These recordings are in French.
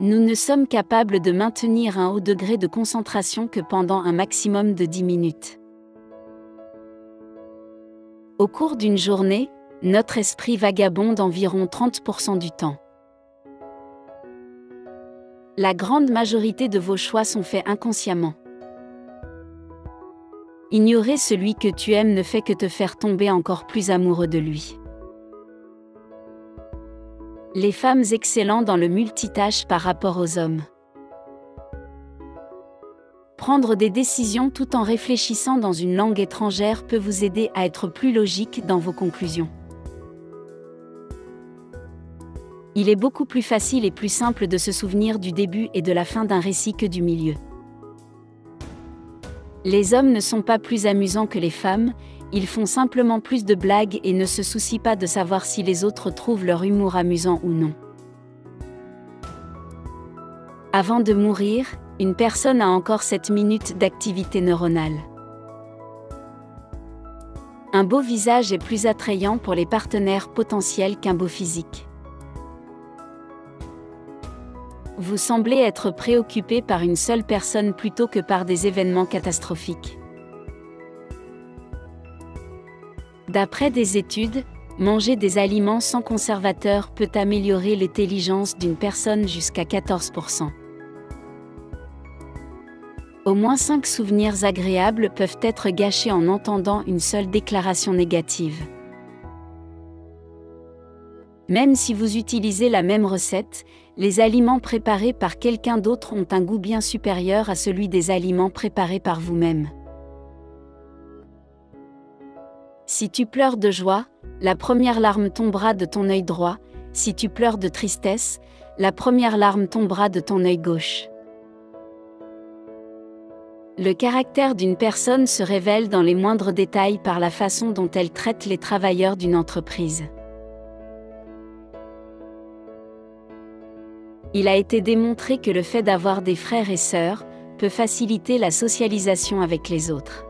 Nous ne sommes capables de maintenir un haut degré de concentration que pendant un maximum de 10 minutes. Au cours d'une journée, notre esprit vagabonde environ 30% du temps. La grande majorité de vos choix sont faits inconsciemment. Ignorer celui que tu aimes ne fait que te faire tomber encore plus amoureux de lui. Les femmes excellent dans le multitâche par rapport aux hommes. Prendre des décisions tout en réfléchissant dans une langue étrangère peut vous aider à être plus logique dans vos conclusions. Il est beaucoup plus facile et plus simple de se souvenir du début et de la fin d'un récit que du milieu. Les hommes ne sont pas plus amusants que les femmes, ils font simplement plus de blagues et ne se soucient pas de savoir si les autres trouvent leur humour amusant ou non. Avant de mourir, une personne a encore 7 minutes d'activité neuronale. Un beau visage est plus attrayant pour les partenaires potentiels qu'un beau physique. Vous semblez être préoccupé par une seule personne plutôt que par des événements catastrophiques. D'après des études, manger des aliments sans conservateur peut améliorer l'intelligence d'une personne jusqu'à 14%. Au moins 5 souvenirs agréables peuvent être gâchés en entendant une seule déclaration négative. Même si vous utilisez la même recette, les aliments préparés par quelqu'un d'autre ont un goût bien supérieur à celui des aliments préparés par vous-même. Si tu pleures de joie, la première larme tombera de ton œil droit, si tu pleures de tristesse, la première larme tombera de ton œil gauche. Le caractère d'une personne se révèle dans les moindres détails par la façon dont elle traite les travailleurs d'une entreprise. Il a été démontré que le fait d'avoir des frères et sœurs peut faciliter la socialisation avec les autres.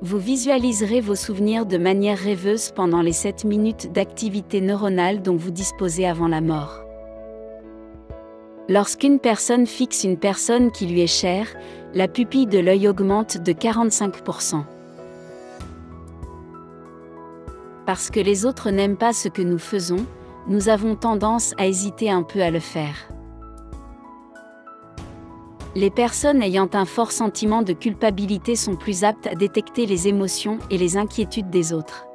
Vous visualiserez vos souvenirs de manière rêveuse pendant les 7 minutes d'activité neuronale dont vous disposez avant la mort. Lorsqu'une personne fixe une personne qui lui est chère, la pupille de l'œil augmente de 45%. Parce que les autres n'aiment pas ce que nous faisons, nous avons tendance à hésiter un peu à le faire. Les personnes ayant un fort sentiment de culpabilité sont plus aptes à détecter les émotions et les inquiétudes des autres.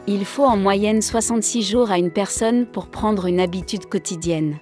Il faut en moyenne 66 jours à une personne pour prendre une habitude quotidienne.